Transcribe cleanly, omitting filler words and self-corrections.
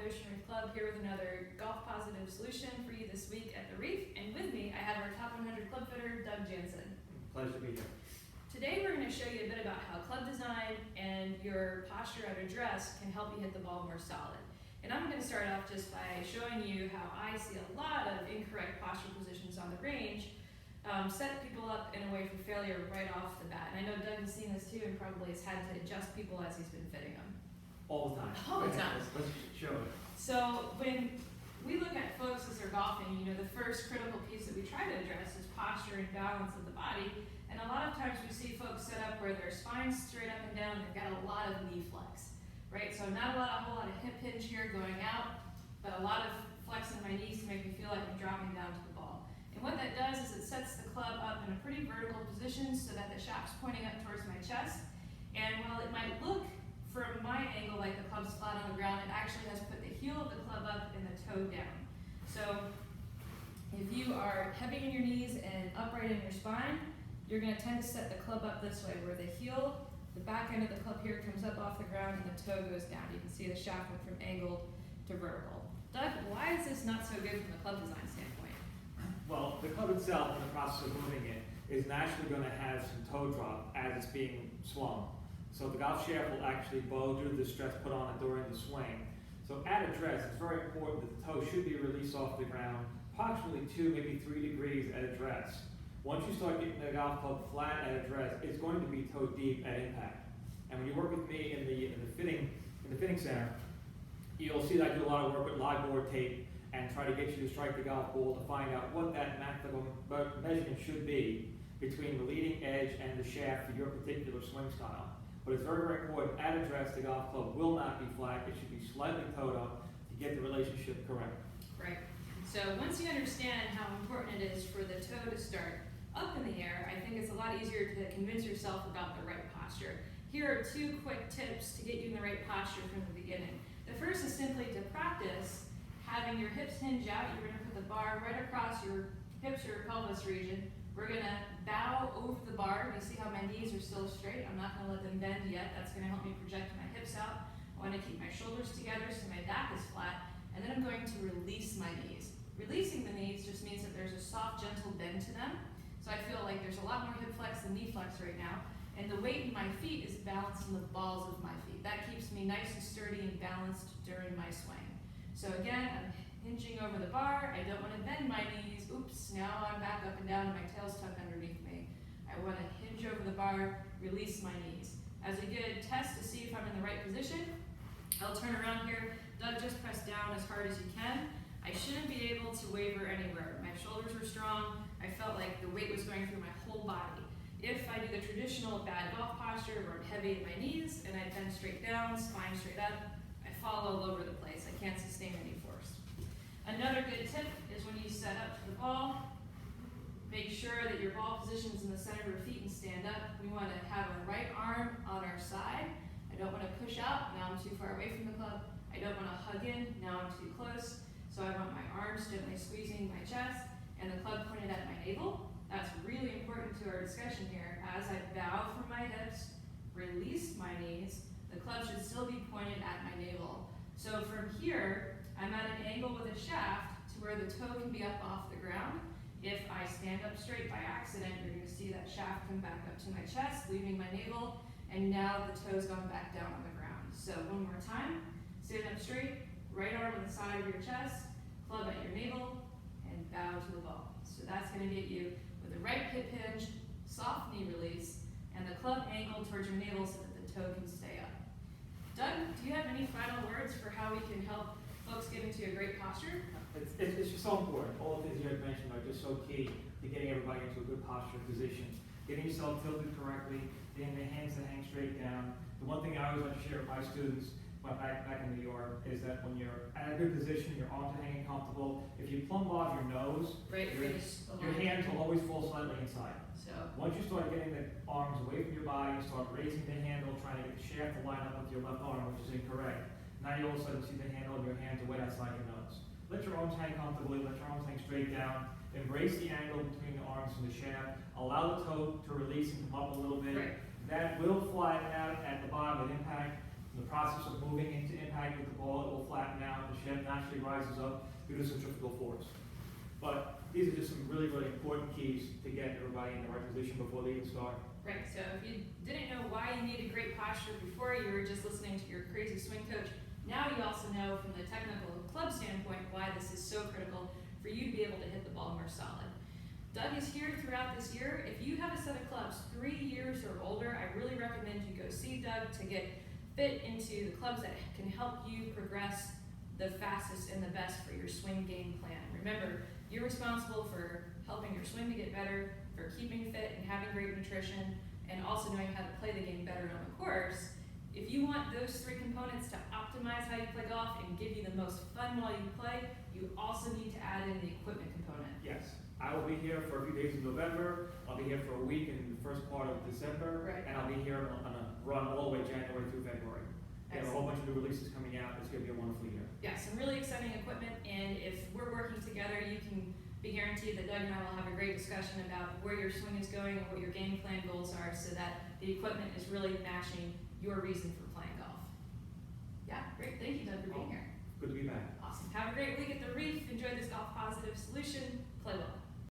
Ocean Reef Club here with another golf positive solution for you this week at the Reef. And with me, I have our top 100 club fitter, Doug Jansen. Pleasure to be here. Today we're going to show you a bit about how club design and your posture at address can help you hit the ball more solid. And I'm going to start off just by showing you how I see a lot of incorrect posture positions on the range set people up in a way for failure right off the bat. And I know Doug has seen this too and probably has had to adjust people as he's been fitting them. All the time. All the time. Let's show it. So when we look at folks as they're golfing, the first critical piece that we try to address is posture and balance of the body. And a lot of times we see folks set up where their spine's straight up and down, they've got a lot of knee flex, right? So not a whole lot of hip hinge here going out, but a lot of flexing my knees to make me feel like I'm dropping down to the ball. And what that does is it sets the club up in a pretty vertical position so that the shaft's pointing up towards my chest. And while it might look from my angle like the club's flat on the ground, it actually has put the heel of the club up and the toe down. So if you are heavy in your knees and upright in your spine, you're going to tend to set the club up this way, where the heel, the back end of the club here comes up off the ground and the toe goes down. You can see the shaft went from angled to vertical. Doug, why is this not so good from a club design standpoint? Well, the club itself, in the process of moving it, is naturally going to have some toe drop as it's being swung. So the golf shaft will actually bow due to the stress put on it during the swing. So at address, it's very important that the toe should be released off the ground approximately 2, maybe 3 degrees at address. Once you start getting the golf club flat at address, it's going to be toe deep at impact. And when you work with me in the fitting center, you'll see that I do a lot of work with live board tape and try to get you to strike the golf ball to find out what that maximum measurement should be between the leading edge and the shaft for your particular swing style. But it's very, very important at address the golf club will not be flat. It should be slightly toed up to get the relationship correct. Right. So once you understand how important it is for the toe to start up in the air, I think it's a lot easier to convince yourself about the right posture. Here are 2 quick tips to get you in the right posture from the beginning. The first is simply to practice having your hips hinge out. You're going to put the bar right across your hips or your pelvis region. We're going to bow over the bar. You see how my knees are still straight. I'm not going to let them bend yet. That's going to help me project my hips out. I want to keep my shoulders together so my back is flat. And then I'm going to release my knees. Releasing the knees just means that there's a soft, gentle bend to them. So I feel like there's a lot more hip flex than knee flex right now. And the weight in my feet is balanced on the balls of my feet. That keeps me nice and sturdy and balanced during my swing. So again, I'm hinging over the bar. I don't want to bend my knees. Oops, now I'm back up and down and my tail's tucked underneath me. I want to hinge over the bar, release my knees. As a good test to see if I'm in the right position, I'll turn around here. Doug, just press down as hard as you can. I shouldn't be able to waver anywhere. My shoulders were strong. I felt like the weight was going through my whole body. If I do the traditional bad golf posture where I'm heavy in my knees and I bend straight down, spine straight up, I fall all over the place. I can't sustain any force. Another good tip is when you set up to the ball, make sure that your ball position's in the center of your feet and stand up. We want to have our right arm on our side. I don't want to push out, now I'm too far away from the club. I don't want to hug in, now I'm too close. So I want my arms gently squeezing my chest and the club pointed at my navel. That's really important to our discussion here. As I bow from my hips, release my knees, the club should still be pointed at my navel. So from here, I'm at an angle with a shaft to where the toe can be up off the ground. If I stand up straight by accident, you're going to see that shaft come back up to my chest, leaving my navel, and now the toe's gone back down on the ground. So one more time, stand up straight, right arm on the side of your chest, club at your navel, and bow to the ball. So that's going to get you with the right hip hinge, soft knee release, and the club angled towards your navel so that the toe can stay up. Doug, do you have any final words for how we can help folks get into a great posture? It's just so important. All the things you had mentioned are just so key to getting everybody into a good posture position. Getting yourself tilted correctly, getting the hands to hang straight down. The one thing I always like to share with my students back in New York is that when you're at a good position, your arms are hanging comfortable. If you plumb bob your nose, your hands will always fall slightly inside. So once you start getting the arms away from your body, you start raising the handle, trying to get the shaft to line up with your left arm, which is incorrect. Now you all of a sudden see the handle of your hand away outside your nose. Let your arms hang comfortably, let your arms hang straight down. Embrace the angle between the arms and the shaft. Allow the toe to release and come up a little bit. right. That will flatten out at the bottom of impact. In the process of moving into impact, impact with the ball, it will flatten out, the shaft naturally rises up due to centrifugal force. But these are just some really, really important keys to get everybody in the right position before they even start. Right, so if you didn't know why you needed great posture before, you were just listening to your crazy swing coach, now you also know from the technical club standpoint why this is so critical for you to be able to hit the ball more solid. Doug is here throughout this year. If you have a set of clubs 3 years or older, I really recommend you go see Doug to get fit into the clubs that can help you progress the fastest and the best for your swing game plan. Remember, you're responsible for helping your swing to get better, for keeping fit and having great nutrition, and also knowing how to play the game better on the course. If you want those 3 components to optimize how you play golf and give you the most fun while you play, you also need to add in the equipment component. Yes, I will be here for a few days in November, I'll be here for a week in the first part of December, Right. and I'll be here on a run all the way January through February. We have a whole bunch of new releases coming out, it's gonna be a wonderful year. Yeah, some really exciting equipment, and if we're working together, you can be guaranteed that Doug and I will have a great discussion about where your swing is going and what your game plan goals are so that the equipment is really matching your reason for playing golf. Yeah, great. Thank you, Doug, for being here. Good to be back. Awesome. Have a great week at the Reef. Enjoy this golf positive solution. Play well.